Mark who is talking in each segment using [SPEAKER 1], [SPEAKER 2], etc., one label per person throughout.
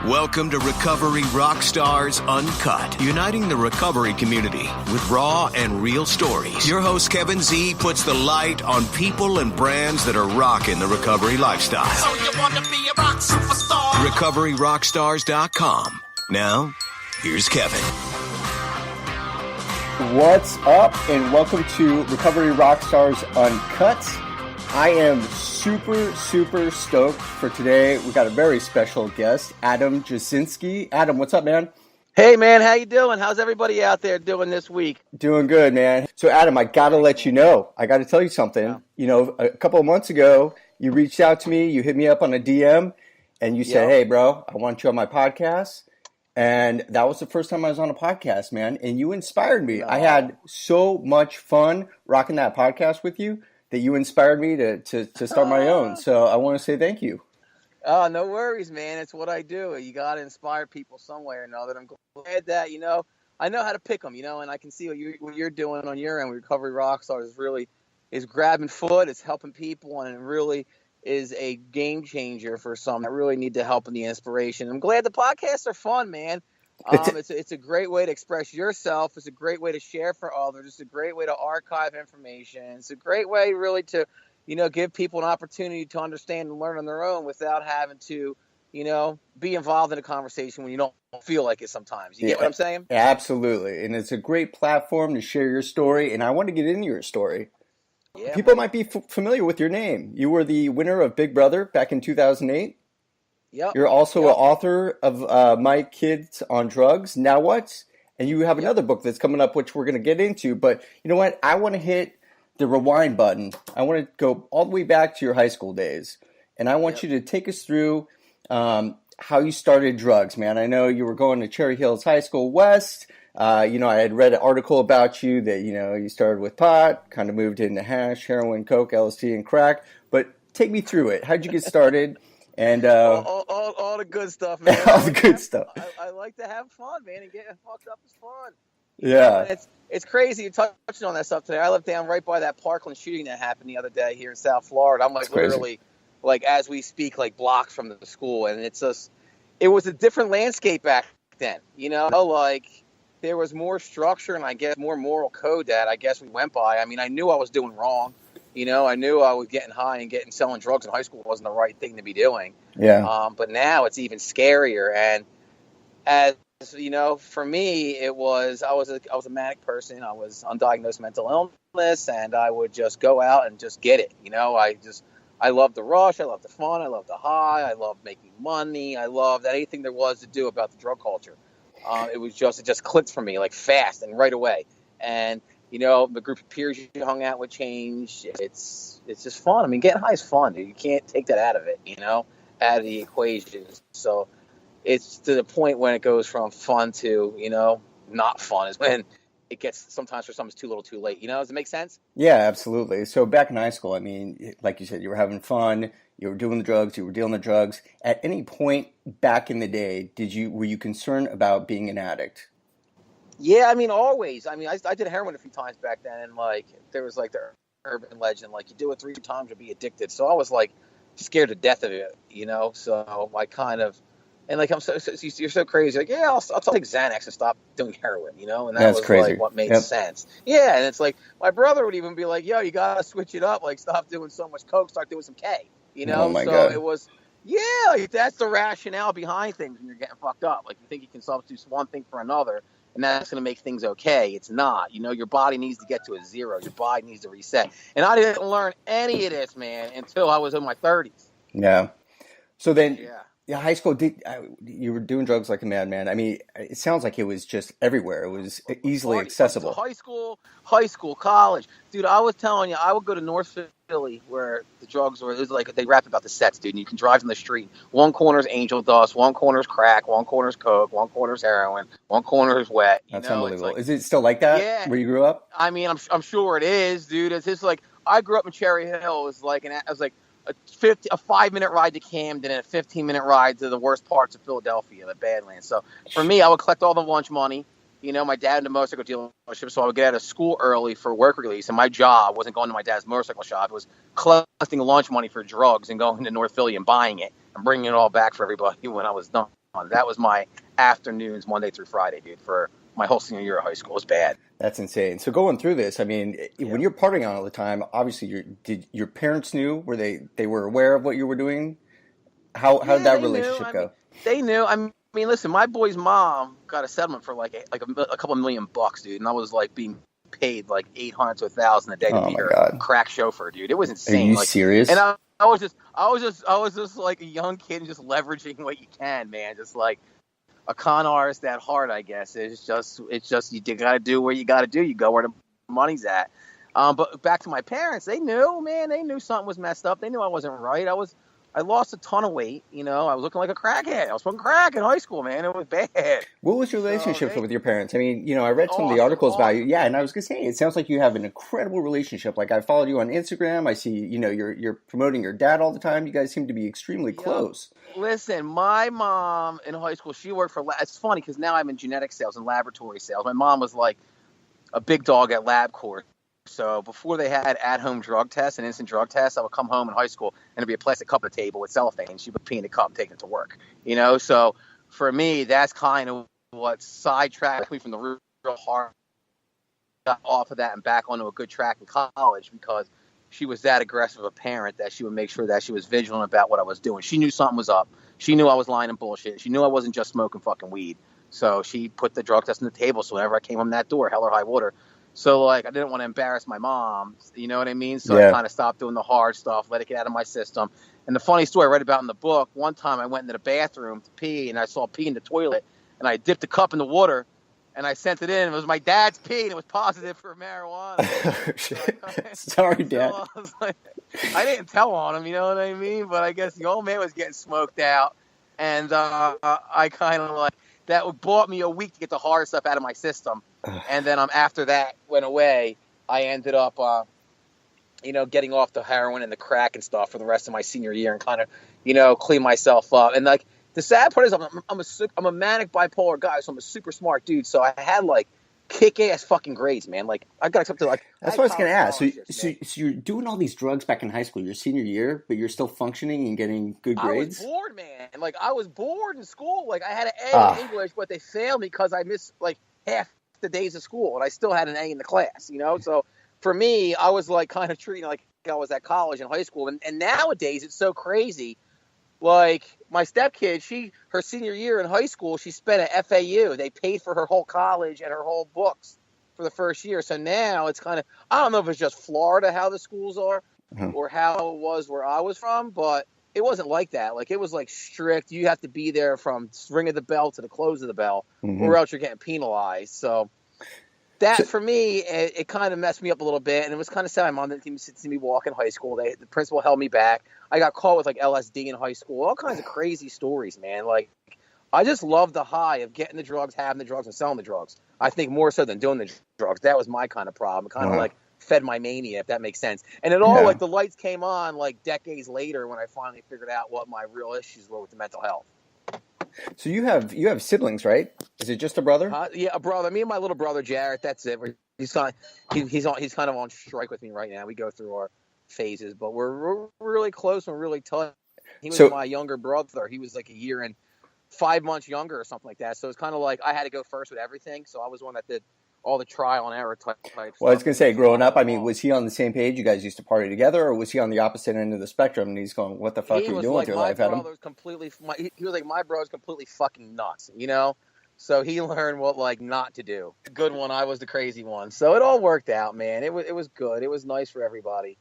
[SPEAKER 1] Welcome to Recovery Rockstars Uncut, uniting the recovery community with raw and real stories. Your host, Kevin Z, puts the light on people and brands that are rocking the recovery lifestyle. So you want to be a rock superstar? RecoveryRockstars.com. Now, here's Kevin.
[SPEAKER 2] What's up, and welcome to Recovery Rockstars Uncut. I am super stoked for today. We got a very special guest, Adam Jasinski. Adam, what's up, man?
[SPEAKER 3] Hey, man, how you doing? How's everybody out there doing this week?
[SPEAKER 2] Doing good, man. So, Adam, I got to let you know. I got to tell you something. Yeah. You know, a couple of months ago, you reached out to me. You hit me up on a DM, and you said, hey, bro, I want you on my podcast. And that was the first time I was on a podcast, man. And you inspired me. I had so much fun rocking that podcast with you that you inspired me to start my own. So I want to say thank you.
[SPEAKER 3] Oh, no worries, man. It's what I do. You got to inspire people some way or another. I'm glad that, I know how to pick them, and I can see what you're doing on your end with Recovery Rockstar is grabbing foot, it's helping people, and it really is a game changer for some that really need the help and the inspiration. I'm glad the podcasts are fun, man. It's a great way to express yourself. It's a great way to share for others. It's a great way to archive information. It's a great way really to, give people an opportunity to understand and learn on their own without having to, be involved in a conversation when you don't feel like it sometimes. You get what I'm saying?
[SPEAKER 2] Absolutely. And it's a great platform to share your story. And I want to get into your story.
[SPEAKER 3] Yeah,
[SPEAKER 2] people might be familiar with your name. You were the winner of Big Brother back in 2008.
[SPEAKER 3] Yep.
[SPEAKER 2] You're also an author of My Kids on Drugs, Now What? And you have another book that's coming up, which we're going to get into. But you know what? I want to hit the rewind button. I want to go all the way back to your high school days. And I want you to take us through how you started drugs, man. I know you were going to Cherry Hills High School West. I had read an article about you that, you started with pot, kind of moved into hash, heroin, coke, LSD, and crack. But take me through it. How'd you get started? And
[SPEAKER 3] all the good stuff, man.
[SPEAKER 2] All the good stuff.
[SPEAKER 3] I like to have fun, man, and getting fucked up is fun.
[SPEAKER 2] Yeah.
[SPEAKER 3] It's crazy you touching on that stuff today. I live down right by that Parkland shooting that happened the other day here in South Florida. I'm literally, as we speak, blocks from the school, and it was a different landscape back then. There was more structure and I guess more moral code that I guess we went by. I mean, I knew I was doing wrong. I knew I was getting high and selling drugs in high school wasn't the right thing to be doing.
[SPEAKER 2] Yeah.
[SPEAKER 3] But now it's even scarier. And as for me, I was a manic person. I was undiagnosed mental illness, and I would just go out and just get it. I loved the rush. I loved the fun. I loved the high. I loved making money. I loved anything there was to do about the drug culture. It just clicked for me fast and right away. And the group of peers you hung out with changed. It's just fun. I mean, getting high is fun, dude. You can't take that out of it, out of the equation. So it's to the point when it goes from fun to, not fun is when it gets sometimes for some it's too little too late. Does it make sense?
[SPEAKER 2] Yeah, absolutely. So back in high school, I mean, like you said, you were having fun, you were doing the drugs, you were dealing the drugs. At any point back in the day, were you concerned about being an addict?
[SPEAKER 3] Yeah, I mean, always. I mean, I did heroin a few times back then, and there was the urban legend, you do it 3 times you'll be addicted. So I was scared to death of it, So I kind of, and I'm so you're so crazy. I'll take Xanax and stop doing heroin, And that was
[SPEAKER 2] crazy.
[SPEAKER 3] What made sense. Yeah, and it's my brother would even be yo, you gotta switch it up. Stop doing so much coke, start doing some K.
[SPEAKER 2] Oh my
[SPEAKER 3] so
[SPEAKER 2] God.
[SPEAKER 3] It was. Yeah, that's the rationale behind things when you're getting fucked up. You think you can substitute one thing for another, and that's going to make things okay. It's not. Your body needs to get to a zero. Your body needs to reset. And I didn't learn any of this, man, until I was in my 30s.
[SPEAKER 2] Yeah. So then, high school, you were doing drugs like a madman. I mean, it sounds like it was just everywhere. It was easily accessible.
[SPEAKER 3] High school, college. Dude, I was telling you, I would go to North Philly where the drugs were. It was they rap about the sets, dude. And you can drive in the street. One corner's angel dust, one corner's crack, one corner's coke, one corner's heroin, one corner's wet.
[SPEAKER 2] That's unbelievable. Is it still like that?
[SPEAKER 3] Yeah.
[SPEAKER 2] Where you grew up?
[SPEAKER 3] I mean, I'm sure it is, dude. It's just I grew up in Cherry Hill. It was a 5-minute ride to Camden and a 15-minute ride to the worst parts of Philadelphia, the Badlands. So for me, I would collect all the lunch money. My dad had a motorcycle dealership, so I would get out of school early for work release. And my job wasn't going to my dad's motorcycle shop. It was collecting lunch money for drugs and going to North Philly and buying it and bringing it all back for everybody when I was done. That was my afternoons, Monday through Friday, dude, for my whole senior year of high school. It was bad.
[SPEAKER 2] That's insane. So going through this, I mean, when you're partying all the time, obviously, did your parents knew? Were they were aware of what you were doing? How did that
[SPEAKER 3] They knew.
[SPEAKER 2] relationship go?
[SPEAKER 3] They knew. I mean, listen, my boy's mom got a settlement for like a couple $1 million, dude, and I was like being paid like 800 to 1,000 a day to
[SPEAKER 2] Oh
[SPEAKER 3] be
[SPEAKER 2] my
[SPEAKER 3] her
[SPEAKER 2] God.
[SPEAKER 3] crack chauffeur, dude. It was
[SPEAKER 2] Are
[SPEAKER 3] insane.
[SPEAKER 2] you
[SPEAKER 3] Like,
[SPEAKER 2] serious?
[SPEAKER 3] and I was just like a young kid, just leveraging what you can, man. Just like a con artist at heart, I guess. It's just you got to do what you got to do. You go where the money's at. But back to my parents, they knew, man. They knew something was messed up. They knew I wasn't right. I lost a ton of weight. You know, I was looking like a crackhead. I was smoking crack in high school, man. It was bad.
[SPEAKER 2] What was your relationship with your parents? I mean, I read some of the
[SPEAKER 3] Awesome,
[SPEAKER 2] articles about you.
[SPEAKER 3] awesome.
[SPEAKER 2] Yeah, and I was gonna say, it sounds like you have an incredible relationship. Like I followed you on Instagram. I see, you're promoting your dad all the time. You guys seem to be extremely close.
[SPEAKER 3] Listen, my mom in high school, she worked for. It's funny because now I'm in genetic sales and laboratory sales. My mom was like a big dog at LabCorp. So before they had at-home drug tests and instant drug tests, I would come home in high school and it'd be a plastic cup at the table with cellophane. She would pee in the cup and take it to work. So for me, that's kind of what sidetracked me from the real hard. Got off of that and back onto a good track in college because she was that aggressive a parent that she would make sure that she was vigilant about what I was doing. She knew something was up. She knew I was lying and bullshit. She knew I wasn't just smoking fucking weed. So she put the drug test on the table. So whenever I came home that door, hell or high water. So, like, I didn't want to embarrass my mom, you know what I mean? So I kind of stopped doing the hard stuff, let it get out of my system. And the funny story I read about in the book, one time I went into the bathroom to pee, and I saw pee in the toilet, and I dipped the cup in the water, and I sent it in. It was my dad's pee, and it was positive for marijuana.
[SPEAKER 2] Sorry, Dad.
[SPEAKER 3] So I was like, I didn't tell on him, you know what I mean? But I guess the old man was getting smoked out, and I kind of like, that bought me a week to get the hard stuff out of my system. And then after that went away, I ended up, getting off the heroin and the crack and stuff for the rest of my senior year and kind of, clean myself up. And like the sad part is I'm a manic bipolar guy, so I'm a super smart dude. So I had like kick-ass fucking grades, man. Like I got accepted like.
[SPEAKER 2] That's what I was going to ask. So you're doing all these drugs back in high school, your senior year, but you're still functioning and getting good grades?
[SPEAKER 3] I was bored, man. Like I was bored in school. Like I had an A in English, but they failed me because I missed like half the days of school, and I still had an A in the class. So for me, I was like kind of treating like I was at college and high school. And nowadays, it's so crazy. Like my stepkid, her senior year in high school, she spent at FAU. They paid for her whole college and her whole books for the first year. So now it's kind of, I don't know if it's just Florida how the schools are or how it was where I was from, but it wasn't like that. Like it was like strict. You have to be there from ring of the bell to the close of the bell, or else you're getting penalized. So that for me, it kind of messed me up a little bit, and it was kind of sad. My mom didn't even see me walk in high school. The principal held me back. I got caught with like LSD in high school. All kinds of crazy stories, man. Like I just love the high of getting the drugs, having the drugs, and selling the drugs. I think more so than doing the drugs. That was my kind of problem. It kind of like fed my mania, if that makes sense. And it all like the lights came on like decades later when I finally figured out what my real issues were with the mental health.
[SPEAKER 2] So you have siblings, right? Is it just a brother?
[SPEAKER 3] Yeah, a brother. Me and my little brother Jarrett. That's it. He's kind of on strike with me right now. We go through our phases, but we're really close and really tight. He was my younger brother. He was like a year and 5 months younger or something like that. So it's kind of like I had to go first with everything. So I was the one that did all the trial and error type stuff.
[SPEAKER 2] Well, I was going to say, growing up, I mean, was he on the same page? You guys used to party together, or was he on the opposite end of the spectrum? And he's going, "What the fuck are you doing with your life, Adam?" He
[SPEAKER 3] was like my brother's completely fucking nuts, So he learned what like not to do. The good one, I was the crazy one. So it all worked out, man. It was good. It was nice for everybody,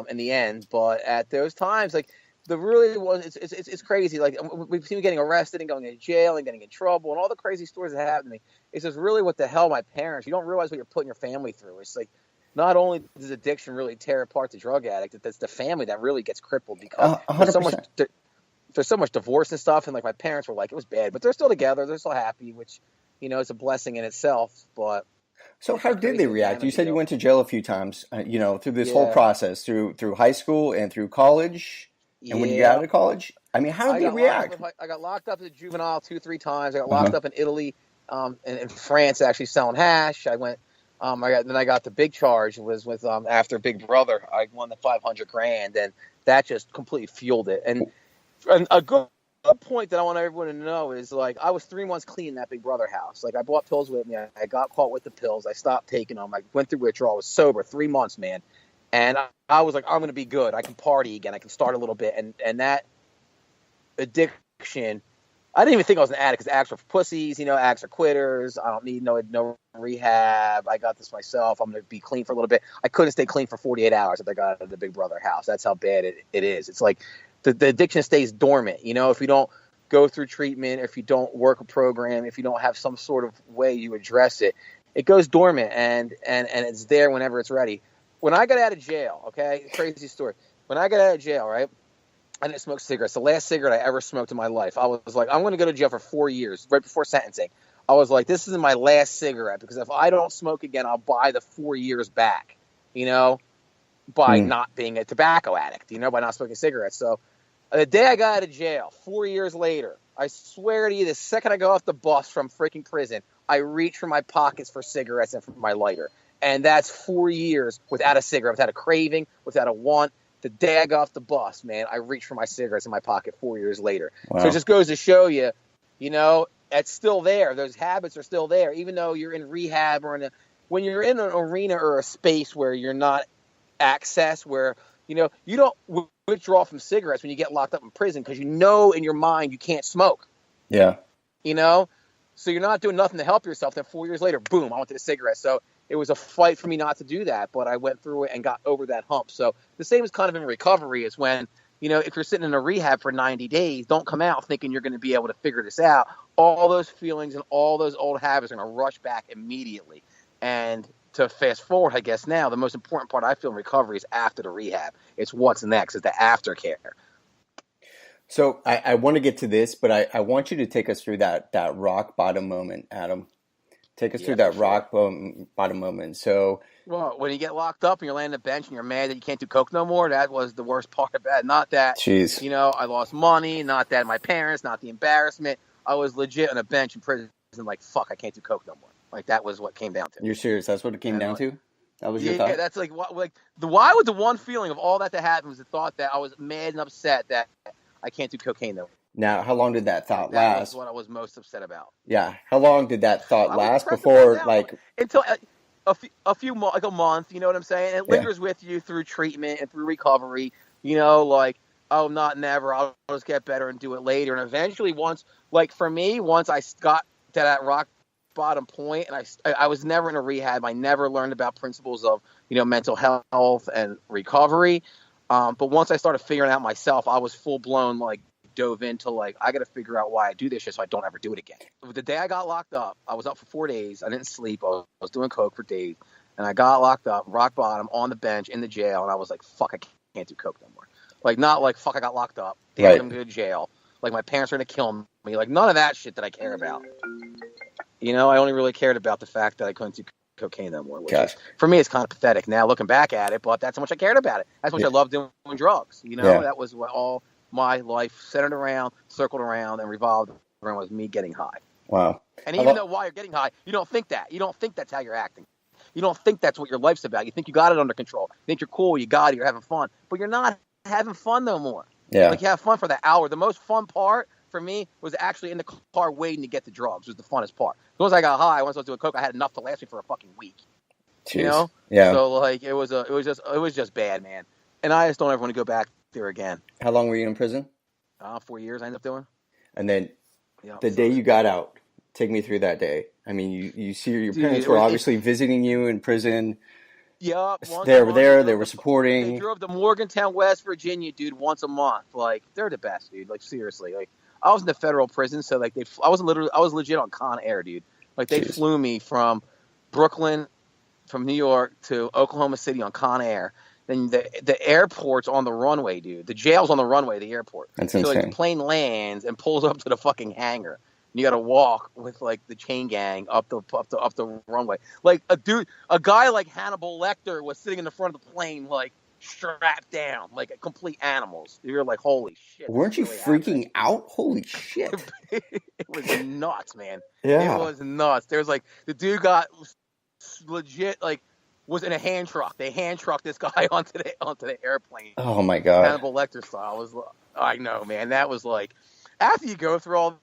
[SPEAKER 3] in the end. But at those times, like. It's crazy. Like we've seen me getting arrested and going to jail and getting in trouble and all the crazy stories that happened to me. It's just really what the hell my parents. You don't realize what you're putting your family through. It's like not only does addiction really tear apart the drug addict, it's the family that really gets crippled because there's so much divorce and stuff. And like my parents were like, it was bad, but they're still together. They're still happy, which is a blessing in itself. But
[SPEAKER 2] so how did they react? You said you went to jail a few times. Through this whole process, through high school and through college. And when you got out of college, I mean, how did they react?
[SPEAKER 3] I got locked up as a juvenile 2-3 times. I got locked up in Italy, and in France, actually selling hash. I went. I got the big charge. It was with after Big Brother. I won the $500,000, and that just completely fueled it. And a good point that I want everyone to know is, like, I was 3 months clean in that Big Brother house. Like, I brought pills with me. I got caught with the pills. I stopped taking them. I went through withdrawal. I was sober 3 months, man. And I was like, I'm going to be good. I can party again. I can start a little bit. And that addiction, I didn't even think I was an addict, because addicts are pussies, addicts are quitters. I don't need no rehab. I got this myself. I'm going to be clean for a little bit. I couldn't stay clean for 48 hours if I got out of the Big Brother house. That's how bad it is. It's like the addiction stays dormant. If you don't go through treatment, if you don't work a program, if you don't have some sort of way you address it, it goes dormant, and it's there whenever it's ready. When I got out of jail, okay, crazy story. When I got out of jail, right, I didn't smoke cigarettes. The last cigarette I ever smoked in my life, I was like, I'm going to go to jail for 4 years, right before sentencing. I was like, this is my last cigarette, because if I don't smoke again, I'll buy the 4 years back, by not being a tobacco addict, by not smoking cigarettes. So the day I got out of jail, 4 years later, I swear to you, the second I go off the bus from freaking prison, I reach for my pockets for cigarettes and for my lighter. And that's 4 years without a cigarette, without a craving, without a want. The day I got off the bus, man, I reached for my cigarettes in my pocket 4 years later. Wow. So it just goes to show you, it's still there. Those habits are still there, even though you're in rehab or when you're in an arena or a space where you're not access, where, you don't withdraw from cigarettes when you get locked up in prison, because in your mind you can't smoke.
[SPEAKER 2] Yeah.
[SPEAKER 3] So you're not doing nothing to help yourself. Then 4 years later, boom, I went to the cigarette. So it was a fight for me not to do that, but I went through it and got over that hump. So the same is kind of in recovery, is when, if you're sitting in a rehab for 90 days, don't come out thinking you're going to be able to figure this out. All those feelings and all those old habits are going to rush back immediately. And to fast forward, I guess now, the most important part I feel in recovery is after the rehab. It's what's next. It's the aftercare.
[SPEAKER 2] So I want to get to this, but I want you to take us through that rock bottom moment, Adam. Take us through that rock bottom moment. So,
[SPEAKER 3] well, when you get locked up and you're laying on the bench and you're mad that you can't do coke no more, that was the worst part of that. Not that, I lost money, not that my parents, not the embarrassment. I was legit on a bench in prison, like, fuck, I can't do coke no more. Like, that was what came down to.
[SPEAKER 2] You're serious? That's what it came down to? That was your thought?
[SPEAKER 3] Yeah, that's like, why would the one feeling of all that happen was the thought that I was mad and upset that I can't do cocaine though.
[SPEAKER 2] Now, how long did that thought
[SPEAKER 3] last?
[SPEAKER 2] That's
[SPEAKER 3] what I was most upset about.
[SPEAKER 2] Yeah. How long did that thought last before,
[SPEAKER 3] until a few months, like a month, you know what I'm saying? It lingers with you through treatment and through recovery, like, oh, not never, I'll just get better and do it later. And eventually once I got to that rock bottom point, and I was never in a rehab. I never learned about principles of, mental health and recovery. But once I started figuring out myself, I was full blown, dove into, I got to figure out why I do this shit so I don't ever do it again. The day I got locked up, I was up for 4 days. I didn't sleep. I was doing coke for days. And I got locked up, rock bottom, on the bench, in the jail. And I was like, fuck, I can't do coke no more. Not like, fuck, I got locked up. Damn, I'm going to go to jail. Like, my parents are going to kill me. Like, none of that shit that I care about. I only really cared about the fact that I couldn't do cocaine no more. Which is, for me, it's kind of pathetic now looking back at it, but that's how much I cared about it. That's how much I loved doing drugs. That was what all my life centered around, circled around, and revolved around was me getting high.
[SPEAKER 2] Wow.
[SPEAKER 3] And even though while you're getting high, you don't think that. You don't think that's how you're acting. You don't think that's what your life's about. You think you got it under control. You think you're cool, you got it, you're having fun. But you're not having fun no more.
[SPEAKER 2] Yeah.
[SPEAKER 3] Like, you have fun for that hour. The most fun part for me was actually in the car waiting to get the drugs. Was the funnest part. Once I got high, once I was doing coke, I had enough to last me for a fucking week.
[SPEAKER 2] Jeez. Yeah.
[SPEAKER 3] So it was just bad, man. And I just don't ever want to go back there again.
[SPEAKER 2] How long were you in prison?
[SPEAKER 3] 4 years I ended up doing.
[SPEAKER 2] And then the day you got out, take me through that day. I mean, you see your parents were obviously visiting you in prison.
[SPEAKER 3] Yeah.
[SPEAKER 2] They were there. They were supporting.
[SPEAKER 3] They drove to Morgantown, West Virginia, dude, once a month. Like, they're the best, dude. Like, seriously. Like, I was in the federal prison, so I was legit on Con Air, dude. Like, they flew me from Brooklyn, from New York to Oklahoma City on Con Air. Then the airport's on the runway, dude. The jail's on the runway, the airport.
[SPEAKER 2] That's
[SPEAKER 3] so
[SPEAKER 2] insane.
[SPEAKER 3] The plane lands and pulls up to the fucking hangar. And you got to walk with the chain gang up the runway. Like, a guy like Hannibal Lecter was sitting in the front of the plane, strapped down, like complete animals. You're like, holy shit.
[SPEAKER 2] Weren't you freaking out? Holy shit.
[SPEAKER 3] It was nuts, man.
[SPEAKER 2] Yeah.
[SPEAKER 3] It was nuts. There was the dude got legit was in a hand truck. They hand trucked this guy onto the airplane.
[SPEAKER 2] Oh my god.
[SPEAKER 3] Hannibal Lecter style. I know, man. That was after you go through all